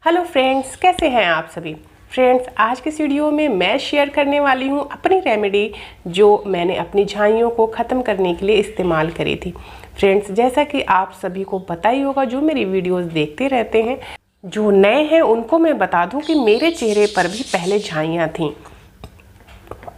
Hello friends, कैसे हैं आप सभी। फ्रेंड्स, आज के इस वीडियो में मैं शेयर करने वाली हूं अपनी रेमेडी जो मैंने अपनी झाइयों को ख़त्म करने के लिए इस्तेमाल करी थी। फ्रेंड्स, जैसा कि आप सभी को पता ही होगा, जो मेरी वीडियोस देखते रहते हैं, जो नए हैं उनको मैं बता दूं कि मेरे चेहरे पर भी पहले झाइयाँ थीं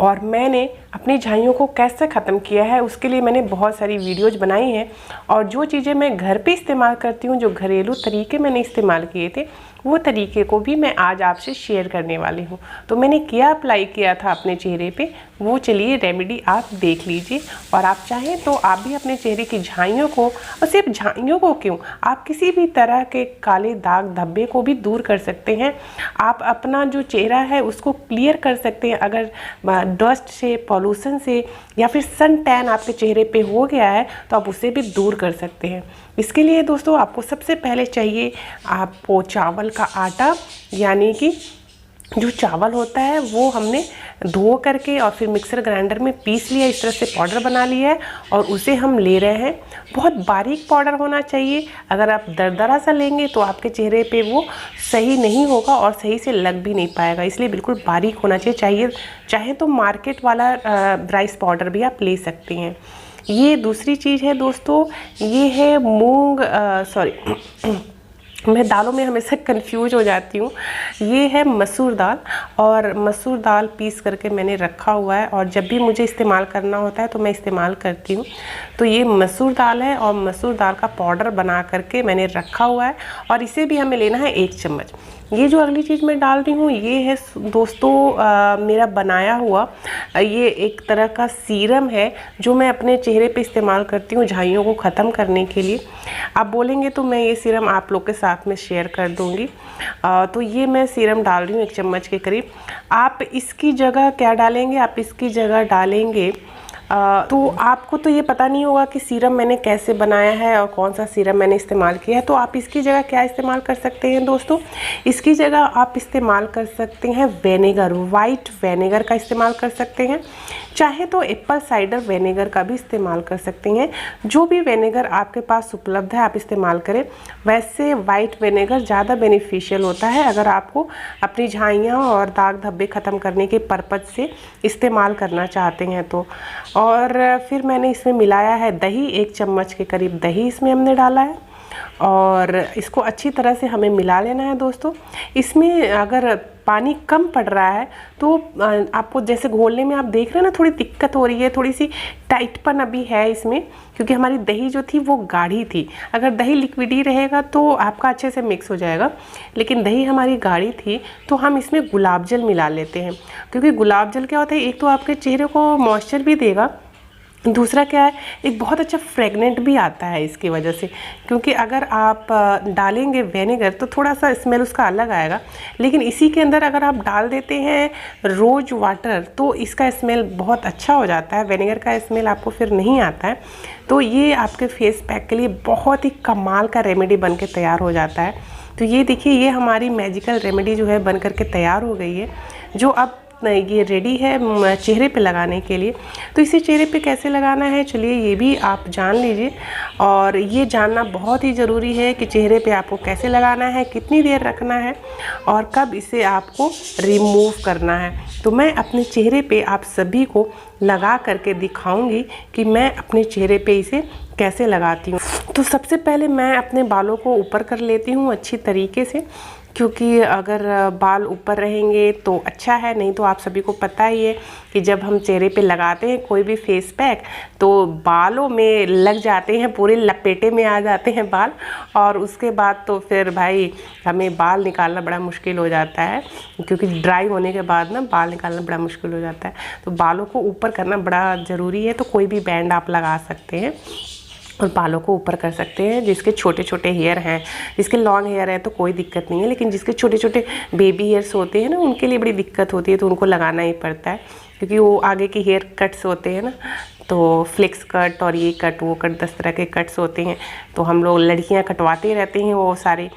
और मैंने अपनी झाइयों को कैसे ख़त्म किया है उसके लिए मैंने बहुत सारी वीडियोज़ बनाई हैं। और जो चीज़ें मैं घर पे इस्तेमाल करती हूँ, जो घरेलू तरीके मैंने इस्तेमाल किए थे, वो तरीके को भी मैं आज आपसे शेयर करने वाली हूँ। तो मैंने क्या अप्लाई किया था अपने चेहरे पे, वो चलिए रेमेडी आप देख लीजिए। और आप चाहें तो आप भी अपने चेहरे की झाइयों को, और सिर्फ झाइयों को क्यों, आप किसी भी तरह के काले दाग धब्बे को भी दूर कर सकते हैं। आप अपना जो चेहरा है उसको क्लियर कर सकते हैं। अगर डस्ट से, पॉल्यूशन से या फिर सन टैन आपके चेहरे पे हो गया है तो आप उसे भी दूर कर सकते हैं। इसके लिए दोस्तों आपको सबसे पहले चाहिए आपको चावल का आटा, यानी कि जो चावल होता है वो हमने धो करके और फिर मिक्सर ग्राइंडर में पीस लिया, इस तरह से पाउडर बना लिया है और उसे हम ले रहे हैं। बहुत बारीक पाउडर होना चाहिए। अगर आप दरदरा सा लेंगे तो आपके चेहरे पे वो सही नहीं होगा और सही से लग भी नहीं पाएगा, इसलिए बिल्कुल बारीक होना चाहिए। चाहे तो मार्केट वाला राइस पाउडर भी आप ले सकते हैं। ये दूसरी चीज़ है दोस्तों, ये है मूंग मैं दालों में हमेशा कंफ्यूज हो जाती हूँ। ये है मसूर दाल, और मसूर दाल पीस करके मैंने रखा हुआ है और जब भी मुझे इस्तेमाल करना होता है तो मैं इस्तेमाल करती हूँ। तो ये मसूर दाल है और मसूर दाल का पाउडर बना करके मैंने रखा हुआ है और इसे भी हमें लेना है 1 चम्मच। ये जो अगली चीज़ मैं डाल रही हूँ ये है दोस्तों मेरा बनाया हुआ ये एक तरह का सीरम है जो मैं अपने चेहरे पे इस्तेमाल करती हूँ झाइयों को ख़त्म करने के लिए। आप बोलेंगे तो मैं ये सीरम आप लोग के साथ में शेयर कर दूँगी। तो ये मैं सीरम डाल रही हूँ 1 चम्मच के करीब। आप इसकी जगह क्या डालेंगे, आप इसकी जगह डालेंगे तो आपको तो ये पता नहीं होगा कि सीरम मैंने कैसे बनाया है और कौन सा सीरम मैंने इस्तेमाल किया है। तो आप इसकी जगह क्या इस्तेमाल कर सकते हैं दोस्तों, इसकी जगह आप इस्तेमाल कर सकते हैं विनेगर, वाइट विनेगर का इस्तेमाल कर सकते हैं। चाहे तो एप्पल साइडर विनेगर का भी इस्तेमाल कर सकते हैं। जो भी विनेगर आपके पास उपलब्ध है आप इस्तेमाल करें। वैसे वाइट विनेगर ज़्यादा बेनिफिशियल होता है अगर आपको अपनी झाइयाँ और दाग धब्बे ख़त्म करने के पर्पज़ से इस्तेमाल करना चाहते हैं तो। और फिर मैंने इसमें मिलाया है दही, 1 चम्मच के करीब दही इसमें हमने डाला है और इसको अच्छी तरह से हमें मिला लेना है दोस्तों। इसमें अगर पानी कम पड़ रहा है तो आपको जैसे घोलने में आप देख रहे हैं ना, थोड़ी दिक्कत हो रही है, थोड़ी सी टाइटपन अभी है इसमें, क्योंकि हमारी दही जो थी वो गाढ़ी थी। अगर दही लिक्विड ही रहेगा तो आपका अच्छे से मिक्स हो जाएगा, लेकिन दही हमारी गाढ़ी थी तो हम इसमें गुलाब जल मिला लेते हैं। क्योंकि गुलाब जल क्या होता है, एक तो आपके चेहरे को मॉइस्चर भी देगा, दूसरा क्या है, एक बहुत अच्छा फ्रेगनेंट भी आता है इसकी वजह से। क्योंकि अगर आप डालेंगे विनेगर तो थोड़ा सा स्मेल उसका अलग आएगा, लेकिन इसी के अंदर अगर आप डाल देते हैं रोज़ वाटर तो इसका स्मेल बहुत अच्छा हो जाता है, विनेगर का स्मेल आपको फिर नहीं आता है। तो ये आपके फेस पैक के लिए बहुत ही कमाल का रेमेडी बन के तैयार हो जाता है। तो ये देखिए, ये हमारी मैजिकल रेमेडी जो है बन करके तैयार हो गई है, जो अब ये रेडी है चेहरे पे लगाने के लिए। तो इसे चेहरे पे कैसे लगाना है चलिए ये भी आप जान लीजिए। और ये जानना बहुत ही ज़रूरी है कि चेहरे पे आपको कैसे लगाना है, कितनी देर रखना है और कब इसे आपको रिमूव करना है। तो मैं अपने चेहरे पे आप सभी को लगा करके दिखाऊंगी कि मैं अपने चेहरे पे इसे कैसे लगाती हूँ। तो सबसे पहले मैं अपने बालों को ऊपर कर लेती हूँ अच्छी तरीके से, क्योंकि अगर बाल ऊपर रहेंगे तो अच्छा है, नहीं तो आप सभी को पता ही है कि जब हम चेहरे पे लगाते हैं कोई भी फेस पैक तो बालों में लग जाते हैं, पूरे लपेटे में आ जाते हैं बाल, और उसके बाद तो फिर भाई हमें बाल निकालना बड़ा मुश्किल हो जाता है, क्योंकि ड्राई होने के बाद ना बाल निकालना बड़ा मुश्किल हो जाता है। तो बालों को ऊपर करना बड़ा ज़रूरी है। तो कोई भी बैंड आप लगा सकते हैं और बालों को ऊपर कर सकते हैं। जिसके छोटे छोटे हेयर हैं, जिसके लॉन्ग हेयर है तो कोई दिक्कत नहीं है, लेकिन जिसके छोटे छोटे बेबी हेयर्स होते हैं ना, उनके लिए बड़ी दिक्कत होती है, तो उनको लगाना ही पड़ता है, क्योंकि वो आगे के हेयर कट्स होते हैं ना, तो फ्लेक्स कट और ये कट वो कट 10 तरह के कट्स होते हैं। तो हम लोग लड़कियां कटवाते रहते हैं वो सारे,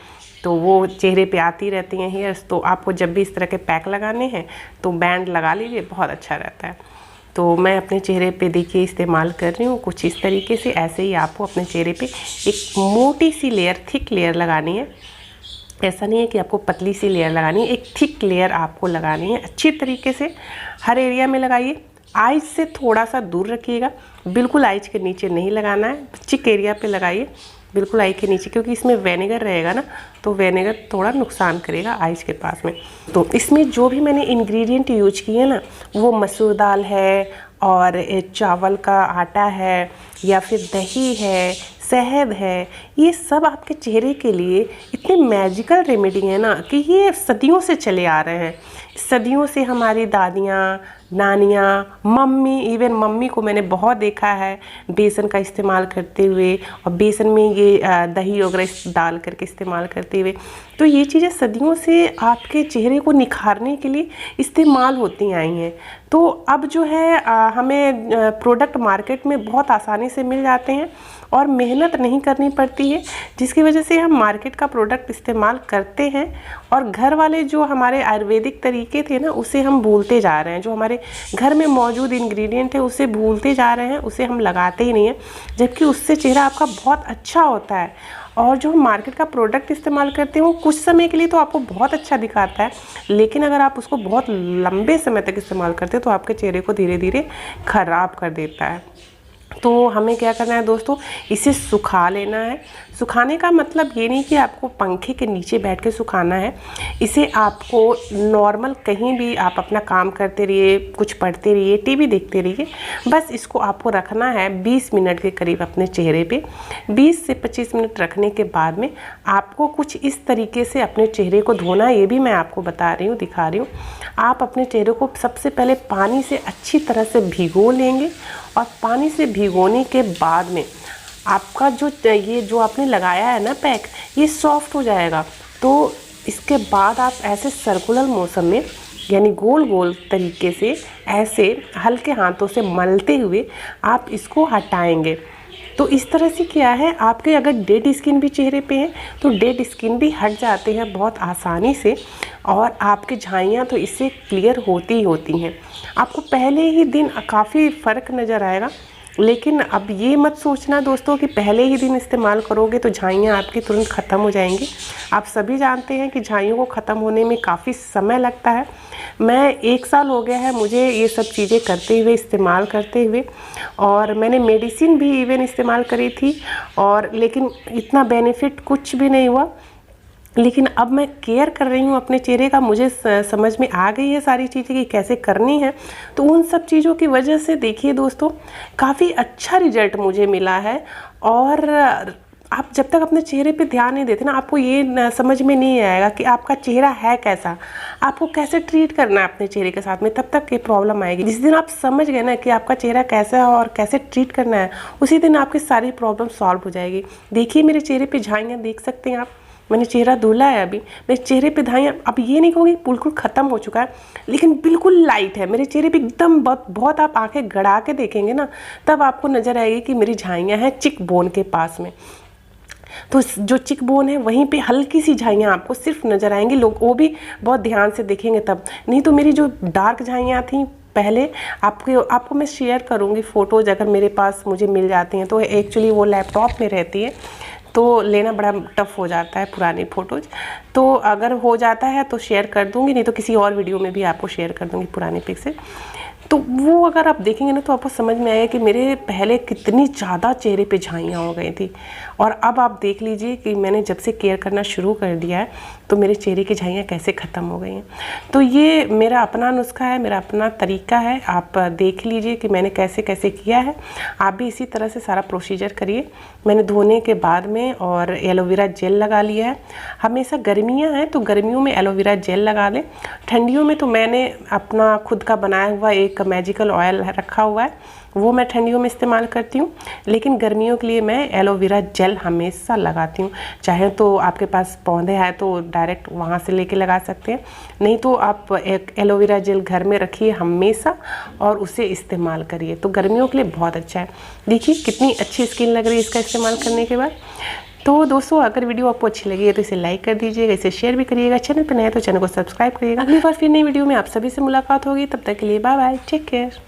तो वो चेहरे पे आती रहती हैं हेयर्स। तो आपको जब भी इस तरह के पैक लगाने हैं तो बैंड लगा लीजिए, बहुत अच्छा रहता है। तो मैं अपने चेहरे पे देखिए इस्तेमाल कर रही हूँ कुछ इस तरीके से। ऐसे ही आपको अपने चेहरे पे एक मोटी सी लेयर, थिक लेयर लगानी है। ऐसा नहीं है कि आपको पतली सी लेयर लगानी है, एक थिक लेयर आपको लगानी है। अच्छी तरीके से हर एरिया में लगाइए। आइज से थोड़ा सा दूर रखिएगा, बिल्कुल आइज के नीचे नहीं लगाना है, चिक एरिया पे लगाइए, बिल्कुल आई के नीचे, क्योंकि इसमें विनेगर रहेगा ना, तो विनेगर थोड़ा नुकसान करेगा आइज के पास में। तो इसमें जो भी मैंने इंग्रेडिएंट यूज किए ना, वो मसूर दाल है और चावल का आटा है या फिर दही है, शहद है, ये सब आपके चेहरे के लिए इतने मैजिकल रेमेडी है ना कि ये सदियों से चले आ रहे हैं। सदियों से हमारी दादियाँ, नानियाँ, मम्मी, इवन मम्मी को मैंने बहुत देखा है बेसन का इस्तेमाल करते हुए, और बेसन में ये दही वगैरह डाल करके इस्तेमाल करते हुए। तो ये चीज़ें सदियों से आपके चेहरे को निखारने के लिए इस्तेमाल होती आई हैं। तो अब जो है हमें प्रोडक्ट मार्केट में बहुत आसानी से मिल जाते हैं और मेहनत नहीं करनी पड़ती है, जिसकी वजह से हम मार्केट का प्रोडक्ट इस्तेमाल करते हैं और घर वाले जो हमारे आयुर्वेदिक तरीके थे ना, उसे हम भूलते जा रहे हैं। जो हमारे घर में मौजूद इंग्रेडिएंट है उसे भूलते जा रहे हैं, उसे हम लगाते ही नहीं हैं, जबकि उससे चेहरा आपका बहुत अच्छा होता है। और जो हम मार्केट का प्रोडक्ट इस्तेमाल करते हैं वो कुछ समय के लिए तो आपको बहुत अच्छा दिखाता है, लेकिन अगर आप उसको बहुत लंबे समय तक इस्तेमाल करते हैं तो आपके चेहरे को धीरे धीरे ख़राब कर देता है। तो हमें क्या करना है दोस्तों, इसे सुखा लेना है। सुखाने का मतलब ये नहीं कि आपको पंखे के नीचे बैठ के सुखाना है। इसे आपको नॉर्मल कहीं भी आप अपना काम करते रहिए, कुछ पढ़ते रहिए, टीवी देखते रहिए, बस इसको आपको रखना है 20 मिनट के करीब अपने चेहरे पे। 20 से 25 मिनट रखने के बाद में आपको कुछ इस तरीके से अपने चेहरे को धोना है। ये भी मैं आपको बता रही हूँ, दिखा रही हूँ। आप अपने चेहरे को सबसे पहले पानी से अच्छी तरह से भिगो लेंगे, और पानी से भिगोने के बाद में आपका ये जो आपने लगाया है ना पैक, ये सॉफ्ट हो जाएगा। तो इसके बाद आप ऐसे सर्कुलर मोशन में, यानी गोल गोल तरीके से ऐसे हल्के हाथों से मलते हुए आप इसको हटाएंगे। तो इस तरह से क्या है, आपके अगर डेड स्किन भी चेहरे पे है तो डेड स्किन भी हट जाते हैं बहुत आसानी से, और आपके झाइयाँ तो इससे क्लियर होती ही होती हैं। आपको पहले ही दिन काफ़ी फ़र्क नज़र आएगा, लेकिन अब ये मत सोचना दोस्तों कि पहले ही दिन इस्तेमाल करोगे तो झाइयाँ आपकी तुरंत ख़त्म हो जाएंगी। आप सभी जानते हैं कि झाइयों को ख़त्म होने में काफ़ी समय लगता है। मैं 1 साल हो गया है मुझे ये सब चीज़ें करते हुए, इस्तेमाल करते हुए, और मैंने मेडिसिन भी इवन इस्तेमाल करी थी, और लेकिन इतना बेनिफिट कुछ भी नहीं हुआ। लेकिन अब मैं केयर कर रही हूँ अपने चेहरे का, मुझे समझ में आ गई है सारी चीज़ें कि कैसे करनी है। तो उन सब चीज़ों की वजह से देखिए दोस्तों, काफ़ी अच्छा रिजल्ट मुझे मिला है। और आप जब तक अपने चेहरे पे ध्यान नहीं देते ना, आपको ये समझ में नहीं आएगा कि आपका चेहरा है कैसा, आपको कैसे ट्रीट करना है अपने चेहरे के साथ में, तब तक ये प्रॉब्लम आएगी। जिस दिन आप समझ गए ना कि आपका चेहरा कैसा है और कैसे ट्रीट करना है, उसी दिन आपकी सारी प्रॉब्लम सॉल्व हो जाएगी। देखिए मेरे चेहरे पे झाइयाँ देख सकते हैं आप, मैंने चेहरा धुला है अभी, मेरे चेहरे पे झाइयाँ, अब ये नहीं कहूँगी बिल्कुल ख़त्म हो चुका है, लेकिन बिल्कुल लाइट है मेरे चेहरे पे एकदम। बहुत आप आंखें गड़ा के देखेंगे ना, तब आपको नज़र आएगी कि मेरी झाइयाँ हैं चिक बोन के पास में। तो जो चिक बोन है वहीं पे हल्की सी झाइयाँ आपको सिर्फ नज़र आएंगी, लोग वो भी बहुत ध्यान से देखेंगे तब। नहीं तो मेरी जो डार्क झाइयाँ थी पहले, आपको मैं शेयर करूँगी फ़ोटोज़, अगर मेरे पास मुझे मिल जाती हैं तो। एक्चुअली वो लैपटॉप में रहती है तो लेना बड़ा टफ हो जाता है पुरानी फ़ोटोज़, तो अगर हो जाता है तो शेयर कर दूँगी, नहीं तो किसी और वीडियो में भी आपको शेयर कर दूँगी पुरानी पिक से। तो वो अगर आप देखेंगे ना तो आपको समझ में आएगा कि मेरे पहले कितनी ज़्यादा चेहरे पे झाइयाँ हो गई थी, और अब आप देख लीजिए कि मैंने जब से केयर करना शुरू कर दिया है तो मेरे चेहरे की झाइयाँ कैसे ख़त्म हो गई हैं। तो ये मेरा अपना नुस्खा है, मेरा अपना तरीका है, आप देख लीजिए कि मैंने कैसे कैसे किया है। आप भी इसी तरह से सारा प्रोसीजर करिए। मैंने धोने के बाद में और एलोवेरा जेल लगा लिया है। हमेशा गर्मियाँ हैं तो गर्मियों में एलोवेरा जेल लगा लें, ठंडियों में तो मैंने अपना खुद का बनाया हुआ एक मैजिकल ऑयल रखा हुआ है, वो मैं ठंडियों में इस्तेमाल करती हूँ, लेकिन गर्मियों के लिए मैं एलोवेरा जेल हमेशा लगाती हूँ। चाहे तो आपके पास पौधे हैं तो डायरेक्ट वहाँ से लेके लगा सकते हैं, नहीं तो आप एक एलोवेरा जेल घर में रखिए हमेशा और उसे इस्तेमाल करिए, तो गर्मियों के लिए बहुत अच्छा है। देखिए कितनी अच्छी स्किन लग रही है इसका इस्तेमाल करने के बाद। तो दोस्तों अगर वीडियो आपको अच्छी लगी है तो इसे लाइक कर दीजिएगा, इसे शेयर भी करिएगा, चैनल पर नए तो चैनल को सब्सक्राइब करिएगा। अगली बार फिर नई वीडियो में आप सभी से मुलाकात होगी, तब तक के लिए बाय बाय, टेक केयर।